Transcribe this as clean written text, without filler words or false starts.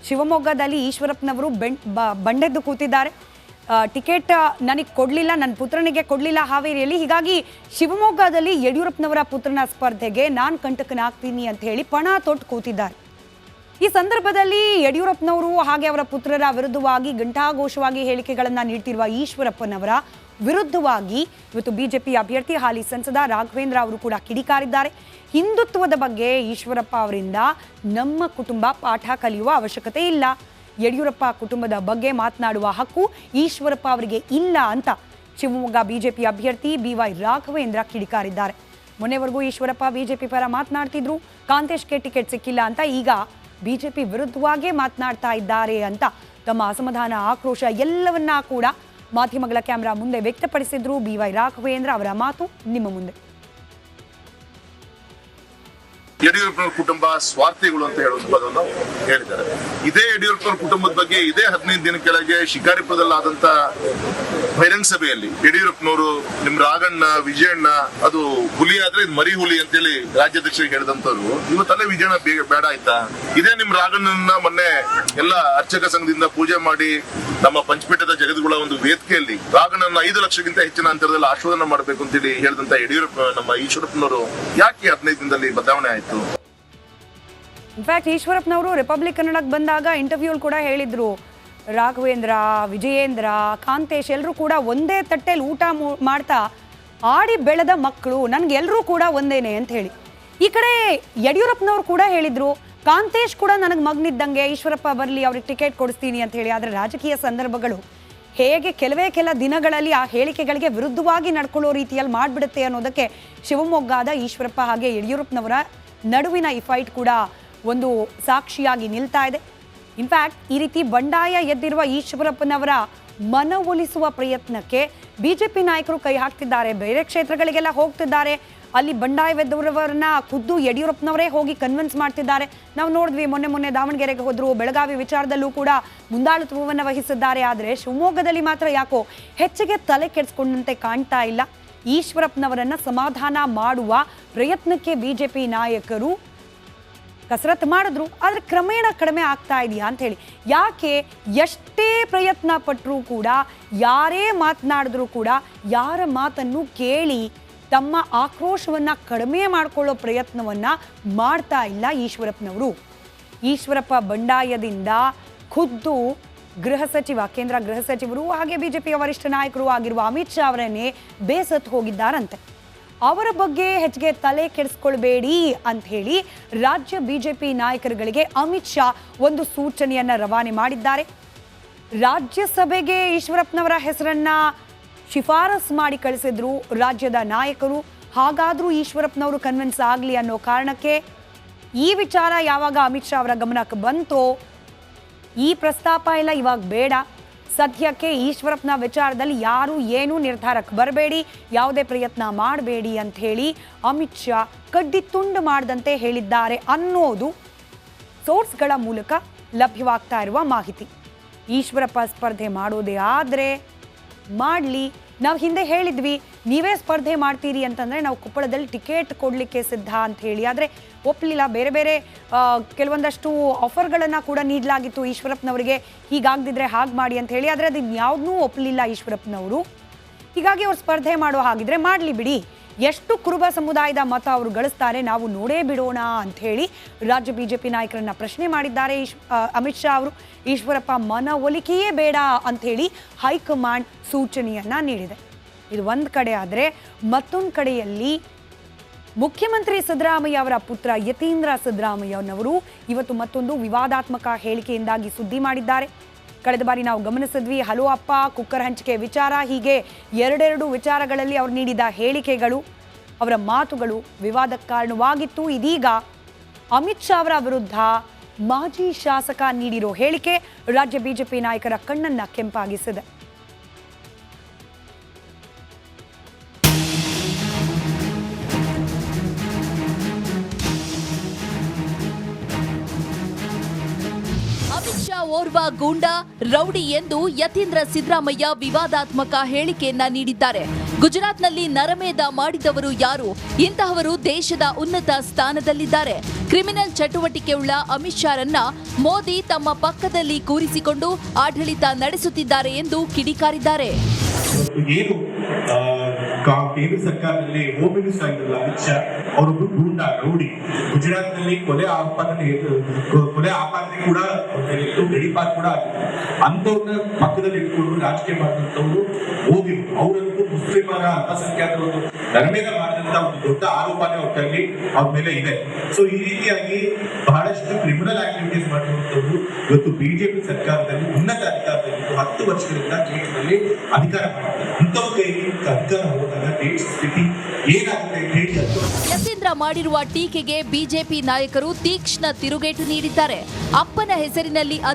ಶಿವಮೊಗ್ಗದಲ್ಲಿ ಈಶ್ವರಪ್ಪನವರು ಬಂಡೆದ್ದು ಕೂತಿದ್ದಾರೆ. ಟಿಕೆಟ್ ನನಗೆ ಕೊಡಲಿಲ್ಲ, ನನ್ನ ಪುತ್ರನಿಗೆ ಕೊಡಲಿಲ್ಲ ಹಾವೇರಿಯಲ್ಲಿ. ಹೀಗಾಗಿ ಶಿವಮೊಗ್ಗದಲ್ಲಿ ಯಡಿಯೂರಪ್ಪನವರ ಪುತ್ರನ ಸ್ಪರ್ಧೆಗೆ ನಾನು ಕಂಟಕನಾಗ್ತೀನಿ ಅಂತ ಹೇಳಿ ಪಣ ತೊಟ್ಟು ಕೂತಿದ್ದಾರೆ. ಈ ಸಂದರ್ಭದಲ್ಲಿ ಯಡಿಯೂರಪ್ಪನವರು ಹಾಗೆ ಅವರ ಪುತ್ರರ ವಿರುದ್ಧವಾಗಿ ಘಂಟಾಘೋಷವಾಗಿ ಹೇಳಿಕೆಗಳನ್ನು ನೀಡ್ತಿರುವ ಈಶ್ವರಪ್ಪನವರ ವಿರುದ್ಧವಾಗಿ ಇವತ್ತು ಬಿಜೆಪಿ ಅಭ್ಯರ್ಥಿ ಹಾಲಿ ಸಂಸದ ರಾಘವೇಂದ್ರ ಅವರು ಕೂಡ ಕಿಡಿಕಾರಿದ್ದಾರೆ. ಹಿಂದುತ್ವದ ಬಗ್ಗೆ ಈಶ್ವರಪ್ಪ ಅವರಿಂದ ನಮ್ಮ ಕುಟುಂಬ ಪಾಠ ಕಲಿಯುವ ಅವಶ್ಯಕತೆ ಇಲ್ಲ, ಯಡಿಯೂರಪ್ಪ ಕುಟುಂಬದ ಬಗ್ಗೆ ಮಾತನಾಡುವ ಹಕ್ಕು ಈಶ್ವರಪ್ಪ ಅವರಿಗೆ ಇಲ್ಲ ಅಂತ ಶಿವಮೊಗ್ಗ ಬಿಜೆಪಿ ಅಭ್ಯರ್ಥಿ BY ರಾಘವೇಂದ್ರ ಕಿಡಿಕಾರಿದ್ದಾರೆ. ಮೊನ್ನೆವರೆಗೂ ಈಶ್ವರಪ್ಪ ಬಿಜೆಪಿ ಪರ ಮಾತನಾಡ್ತಿದ್ರು, ಕಾಂತೇಶ್ಗೆ ಟಿಕೆಟ್ ಸಿಕ್ಕಿಲ್ಲ ಅಂತ ಈಗ ಬಿಜೆಪಿ ವಿರುದ್ಧವಾಗೇ ಮಾತನಾಡ್ತಾ ಇದ್ದಾರೆ ಅಂತ ತಮ್ಮ ಅಸಮಾಧಾನ, ಆಕ್ರೋಶ ಎಲ್ಲವನ್ನ ಕೂಡ ಮಾಧ್ಯಮಗಳ ಕ್ಯಾಮೆರಾ ಮುಂದೆ ವ್ಯಕ್ತಪಡಿಸಿದ್ರು BY ರಾಘವೇಂದ್ರ. ಅವರ ಮಾತು ನಿಮ್ಮ ಮುಂದೆ. ಯಡಿಯೂರಪ್ಪನವರ ಕುಟುಂಬ ಸ್ವಾರ್ಥಿಗಳು ಅಂತ ಹೇಳುವಂತದನ್ನು ಹೇಳಿದ್ದಾರೆ. ಇದೇ ಯಡಿಯೂರಪ್ಪನವರ ಕುಟುಂಬದ ಬಗ್ಗೆ ಇದೇ 15 ದಿನ ಕೆಳಗೆ ಶಿಕಾರಿಪುರದಲ್ಲಾದಂತ ಬಹಿರಂಗ ಸಭೆಯಲ್ಲಿ ಯಡಿಯೂರಪ್ಪನವರು ನಿಮ್ ರಾಘಣ್ಣ ವಿಜಯಣ್ಣ ಅದು ಹುಲಿ ಆದ್ರೆ ಇದು ಮರಿ ಹುಲಿ ಅಂತೇಳಿ ರಾಜ್ಯಾಧ್ಯಕ್ಷರಿಗೆ ಹೇಳಿದಂತವ್ರು ಇವತ್ತಲ್ಲೇ ವಿಜಯಣ್ಣ ಬೇಡ ಆಯ್ತಾ? ಇದೇ ನಿಮ್ ರಾಘಣ್ಣನ ಮೊನ್ನೆ ಎಲ್ಲ ಅರ್ಚಕ ಸಂಘದಿಂದ ಪೂಜೆ ಮಾಡಿ ನಮ್ಮ ಪಂಚಪೀಠದ ಜಗದ್ಗುಳ ಒಂದು ವೇದಿಕೆಯಲ್ಲಿ ರಾಘಣ್ಣನ 5 ಲಕ್ಷಕ್ಕಿಂತ ಹೆಚ್ಚಿನ ಅಂತರದಲ್ಲಿ ಆಶೀರ್ವಾದ ಮಾಡಬೇಕು ಅಂತೇಳಿ ಹೇಳಿದಂತ ಯಡಿಯೂರಪ್ಪ ನಮ್ಮ ಈಶ್ವರಪ್ಪನವರು ಯಾಕೆ 15 ದಿನದಲ್ಲಿ ಬದಲಾವಣೆ ಆಯ್ತು? ಇನ್ಫ್ಯಾಕ್ಟ್ ಈಶ್ವರಪ್ಪನವರು ರಿಪಬ್ಲಿಕ್ ಕನ್ನಡಕ್ಕೆ ಬಂದಾಗ ಇಂಟರ್ವ್ಯೂ ಕೂಡ ಹೇಳಿದ್ರು, ರಾಘವೇಂದ್ರ, ವಿಜಯೇಂದ್ರ, ಕಾಂತೇಶ್ ಎಲ್ಲರೂ ಕೂಡ ಒಂದೇ ತಟ್ಟೆಲಿ ಊಟ ಮಾಡ್ತಾ ಆಡಿ ಬೆಳೆದ ಮಕ್ಕಳು, ನನ್ಗೆಲ್ಲರೂ ಕೂಡ ಒಂದೇನೆ ಅಂತ ಹೇಳಿ. ಈ ಕಡೆ ಯಡಿಯೂರಪ್ಪನವ್ರು ಕೂಡ ಹೇಳಿದ್ರು, ಕಾಂತೇಶ್ ಕೂಡ ನನಗೆ ಮಗನಿದ್ದಂಗೆ, ಈಶ್ವರಪ್ಪ ಬರಲಿ ಅವ್ರಿಗೆ ಟಿಕೆಟ್ ಕೊಡಿಸ್ತೀನಿ ಅಂತ ಹೇಳಿ. ಆದರೆ ರಾಜಕೀಯ ಸಂದರ್ಭಗಳು ಹೇಗೆ ಕೆಲ ದಿನಗಳಲ್ಲಿ ಆ ಹೇಳಿಕೆಗಳಿಗೆ ವಿರುದ್ಧವಾಗಿ ನಡ್ಕೊಳ್ಳೋ ರೀತಿಯಲ್ಲಿ ಮಾಡಿಬಿಡುತ್ತೆ ಅನ್ನೋದಕ್ಕೆ ಶಿವಮೊಗ್ಗದ ಈಶ್ವರಪ್ಪ ಹಾಗೆ ಯಡಿಯೂರಪ್ಪನವರ ನಡುವಿನ ಈ ಫೈಟ್ ಕೂಡ ಒಂದು ಸಾಕ್ಷಿಯಾಗಿ ನಿಲ್ತಾ ಇದೆ. ಇನ್ಫ್ಯಾಕ್ಟ್ ಈ ರೀತಿ ಬಂಡಾಯ ಎದ್ದಿರುವ ಈಶ್ವರಪ್ಪನವರ ಮನವೊಲಿಸುವ ಪ್ರಯತ್ನಕ್ಕೆ ಬಿಜೆಪಿ ನಾಯಕರು ಕೈ ಹಾಕ್ತಿದ್ದಾರೆ. ಬೇರೆ ಕ್ಷೇತ್ರಗಳಿಗೆಲ್ಲ ಹೋಗ್ತಿದ್ದಾರೆ, ಅಲ್ಲಿ ಬಂಡಾಯವೆದ್ದವರನ್ನ ಖುದ್ದು ಯಡಿಯೂರಪ್ಪನವರೇ ಹೋಗಿ ಕನ್ವಿನ್ಸ್ ಮಾಡ್ತಿದ್ದಾರೆ. ನಾವು ನೋಡಿದ್ವಿ, ಮೊನ್ನೆ ದಾವಣಗೆರೆಗೆ ಹೋದ್ರು, ಬೆಳಗಾವಿ ವಿಚಾರದಲ್ಲೂ ಕೂಡ ಮುಂದಾಳತ್ವವನ್ನು ವಹಿಸಿದ್ದಾರೆ. ಆದರೆ ಶಿವಮೊಗ್ಗದಲ್ಲಿ ಮಾತ್ರ ಯಾಕೋ ಹೆಚ್ಚಿಗೆ ತಲೆ ಕೆಡಿಸ್ಕೊಂಡಂತೆ ಕಾಣ್ತಾ ಇಲ್ಲ. ಈಶ್ವರಪ್ಪನವರನ್ನ ಸಮಾಧಾನ ಮಾಡುವ ಪ್ರಯತ್ನಕ್ಕೆ ಬಿಜೆಪಿ ನಾಯಕರು ಕಸರತ್ತು ಮಾಡಿದ್ರು, ಆದರೆ ಕ್ರಮೇಣ ಕಡಿಮೆ ಆಗ್ತಾ ಇದೆಯಾ ಅಂತ ಹೇಳಿ. ಯಾಕೆ ಎಷ್ಟೇ ಪ್ರಯತ್ನ ಪಟ್ಟರೂ ಕೂಡ, ಯಾರೇ ಮಾತನಾಡಿದ್ರೂ ಕೂಡ ಯಾರ ಮಾತನ್ನು ಕೇಳಿ ತಮ್ಮ ಆಕ್ರೋಶವನ್ನು ಕಡಿಮೆ ಮಾಡಿಕೊಳ್ಳೋ ಪ್ರಯತ್ನವನ್ನು ಮಾಡ್ತಾ ಇಲ್ಲ ಈಶ್ವರಪ್ಪನವರು. ಈಶ್ವರಪ್ಪ ಬಂಡಾಯದಿಂದ ಖುದ್ದು ಕೇಂದ್ರ ಗೃಹ ಸಚಿವರು ಹಾಗೆ ಬಿಜೆಪಿಯ ವರಿಷ್ಠ ನಾಯಕರು ಆಗಿರುವ ಅಮಿತ್ ಶಾ ಅವರನ್ನೇ ಬೇಸತ್ತು ಹೋಗಿದ್ದಾರಂತೆ. ಅವರ ಬಗ್ಗೆ ಹೆಚ್ಚಿಗೆ ತಲೆ ಕೆಡಿಸ್ಕೊಳ್ಬೇಡಿ ಅಂತ ಹೇಳಿ ರಾಜ್ಯ ಬಿಜೆಪಿ ನಾಯಕರುಗಳಿಗೆ ಅಮಿತ್ ಶಾ ಒಂದು ಸೂಚನೆಯನ್ನ ರವಾನೆ ಮಾಡಿದ್ದಾರೆ. ರಾಜ್ಯಸಭೆಗೆ ಈಶ್ವರಪ್ಪನವರ ಹೆಸರನ್ನ ಶಿಫಾರಸ್ ಮಾಡಿ ಕಳಿಸಿದ್ರು ರಾಜ್ಯದ ನಾಯಕರು. ಹಾಗಾದ್ರೂ ಈಶ್ವರಪ್ಪನವರು ಕನ್ವಿನ್ಸ್ ಆಗಲಿ ಅನ್ನೋ ಕಾರಣಕ್ಕೆ ಈ ವಿಚಾರ ಯಾವಾಗ ಅಮಿತ್ ಶಾ ಅವರ ಗಮನಕ್ಕೆ ಬಂತೋ, ಈ ಪ್ರಸ್ತಾಪ ಎಲ್ಲ ಇವಾಗ ಬೇಡ, ಸದ್ಯಕ್ಕೆ ಈಶ್ವರಪ್ಪನ ವಿಚಾರದಲ್ಲಿ ಯಾರು ಏನೂ ನಿರ್ಧಾರಕ್ಕೆ ಬರಬೇಡಿ, ಯಾವುದೇ ಪ್ರಯತ್ನ ಮಾಡಬೇಡಿ ಅಂತ ಹೇಳಿ ಅಮಿತ್ ಶಾ ಕಡ್ಡಿ ತುಂಡು ಮಾಡದಂತೆ ಹೇಳಿದ್ದಾರೆ ಅನ್ನೋದು ಸೋರ್ಸ್ಗಳ ಮೂಲಕ ಲಭ್ಯವಾಗ್ತಾ ಇರುವ ಮಾಹಿತಿ. ಈಶ್ವರಪ್ಪ ಸ್ಪರ್ಧೆ ಮಾಡೋದೇ ಆದರೆ ಮಾಡಲಿ, ನಾವು ಹಿಂದೆ ಹೇಳಿದ್ವಿ ನೀವೇ ಸ್ಪರ್ಧೆ ಮಾಡ್ತೀರಿ ಅಂತಂದರೆ ನಾವು ಕೊಪ್ಪಳದಲ್ಲಿ ಟಿಕೆಟ್ ಕೊಡಲಿಕ್ಕೆ ಸಿದ್ಧ ಅಂತ ಹೇಳಿ. ಆದರೆ ಒಪ್ಪಲಿಲ್ಲ, ಬೇರೆ ಕೆಲವೊಂದಷ್ಟು ಆಫರ್ಗಳನ್ನು ಕೂಡ ನೀಡಲಾಗಿತ್ತು ಈಶ್ವರಪ್ಪನವರಿಗೆ, ಹೀಗಾಗದಿದ್ರೆ ಹಾಗೆ ಮಾಡಿ ಅಂತ ಹೇಳಿ. ಆದರೆ ಅದನ್ನು ಯಾವುದನ್ನೂ ಒಪ್ಪಲಿಲ್ಲ ಈಶ್ವರಪ್ಪನವರು. ಹೀಗಾಗಿ ಅವ್ರು ಸ್ಪರ್ಧೆ ಮಾಡೋ ಹಾಗಿದ್ರೆ ಮಾಡಲಿ ಬಿಡಿ, ಎಷ್ಟು ಕುರುಬ ಸಮುದಾಯದ ಮತ ಅವರು ಗಳಿಸ್ತಾರೆ ನಾವು ನೋಡೇ ಬಿಡೋಣ ಅಂತ ಹೇಳಿ ರಾಜ್ಯ ಬಿಜೆಪಿ ನಾಯಕರನ್ನ ಪ್ರಶ್ನೆ ಮಾಡಿದ್ದಾರೆ ಅಮಿತ್ ಶಾ ಅವರು. ಈಶ್ವರಪ್ಪ ಮನವೊಲಿಕೆಯೇ ಬೇಡ ಅಂತ ಹೇಳಿ ಹೈಕಮಾಂಡ್ ಸೂಚನೆಯನ್ನ ನೀಡಿದೆ. ಇದು ಒಂದು ಕಡೆ ಆದರೆ, ಮತ್ತೊಂದು ಕಡೆಯಲ್ಲಿ ಮುಖ್ಯಮಂತ್ರಿ ಸಿದ್ದರಾಮಯ್ಯ ಅವರ ಪುತ್ರ ಯತೀಂದ್ರ ಸಿದ್ದರಾಮಯ್ಯನವರು ಇವತ್ತು ಮತ್ತೊಂದು ವಿವಾದಾತ್ಮಕ ಹೇಳಿಕೆಯಿಂದಾಗಿ ಸುದ್ದಿ ಮಾಡಿದ್ದಾರೆ. ಕಳೆದ ಬಾರಿ ನಾವು ಗಮನಿಸಿದ್ವಿ, ಹಲೋ ಅಪ್ಪ, ಕುಕ್ಕರ್ ಹಂಚಿಕೆ ವಿಚಾರ, ಹೀಗೆ ಎರಡೆರಡು ವಿಚಾರಗಳಲ್ಲಿ ಅವರು ನೀಡಿದ ಹೇಳಿಕೆಗಳು, ಅವರ ಮಾತುಗಳು ವಿವಾದಕ್ಕೆ ಕಾರಣವಾಗಿತ್ತು. ಇದೀಗ ಅಮಿತ್ ಶಾ ಅವರ ವಿರುದ್ಧ ಮಾಜಿ ಶಾಸಕ ನೀಡಿರೋ ಹೇಳಿಕೆ ರಾಜ್ಯ ಬಿಜೆಪಿ ನಾಯಕರ ಕಣ್ಣನ್ನ ಕೆಂಪಾಗಿಸಿದೆ. ಅಮಿತ್ ಶಾ ಓರ್ವ ಗೂಂಡಾ ರೌಡಿ ಎಂದು ಯತೀಂದ್ರ ಸಿದ್ದರಾಮಯ್ಯ ವಿವಾದಾತ್ಮಕ ಹೇಳಿಕೆಯನ್ನ ನೀಡಿದ್ದಾರೆ. ಗುಜರಾತ್ನಲ್ಲಿ ನರಮೇಧ ಮಾಡಿದವರು ಯಾರು? ಇಂತಹವರು ದೇಶದ ಉನ್ನತ ಸ್ಥಾನದಲ್ಲಿದ್ದಾರೆ. ಕ್ರಿಮಿನಲ್ ಚಟುವಟಿಕೆ ಉಳ್ಳ ಅಮಿತ್ ಶಾರನ್ನ ಮೋದಿ ತಮ್ಮ ಪಕ್ಕದಲ್ಲಿ ಕೂರಿಸಿಕೊಂಡು ಆಡಳಿತ ನಡೆಸುತ್ತಿದ್ದಾರೆ ಎಂದು ಕಿಡಿಕಾರಿದ್ದಾರೆ. ಏನು ಕೇಂದ್ರ ಸರ್ಕಾರದಲ್ಲಿ ಹೋಮ್ ಮಿನಿಸ್ಟರ್ ಆಗಿರಲ್ಲ ಅಮಿತ್ ಶಾ ಅವರೊಬ್ಬರು ಗೂಂಡಾ ರೌಡಿ. ಗುಜರಾತ್ನಲ್ಲಿ ಕೊಲೆ ಆಪಾದನೆ ಕೂಡ ಗಡಿಪಾರ್ ಕೂಡ ಆಗಿದೆ. ಅಂತವ್ರನ್ನ ಪಕ್ಕದಲ್ಲಿ ಇಟ್ಕೊಂಡು ರಾಜಕೀಯ ಮಾಡಿದಂಥವ್ರು ಮೋದಿ ಅವರನ್ನು ಮುಸ್ಲಿಮರ ಅಲ್ಪಸಂಖ್ಯಾತರ ಒಂದು ನರಮೇಧ ಮಾಡಿದಂತ ಒಂದು ದೊಡ್ಡ ಆರೋಪನೇ ಒಟ್ಟಲ್ಲಿ ಅವ್ರ ಮೇಲೆ ಇದೆ. ಸೊ ಈ ರೀತಿಯಾಗಿ ಬಹಳಷ್ಟು ಕ್ರಿಮಿನಲ್ ಆಕ್ಟಿವಿಟೀಸ್ ಮಾಡಿರುವಂತವ್ರು ಇವತ್ತು ಬಿಜೆಪಿ ಸರ್ಕಾರದಲ್ಲಿ ಉನ್ನತ ಅಧಿಕಾರದಲ್ಲಿ 10 ವರ್ಷಗಳಿಂದ ದೇಶದಲ್ಲಿ ಅಧಿಕಾರ ಮಾಡಿದ್ದಾರೆ. ಅಂತವ್ರ ಕೈಗೆ ಅಧಿಕಾರ ಹೋದಾಗ ದೇಶ ಸ್ಥಿತಿ ಏನಾಗುತ್ತೆ ಅಂತ ಹೇಳಿ ಯತೀಂದ್ರ ಮಾಡಿರುವ ಟೀಕೆಗೆ ಬಿಜೆಪಿ ನಾಯಕರು ತೀಕ್ಷ್ಣ ತಿರುಗೇಟು ನೀಡಿದ್ದಾರೆ. ಅಪ್ಪನ ಹೆಸರಿನಲ್ಲಿ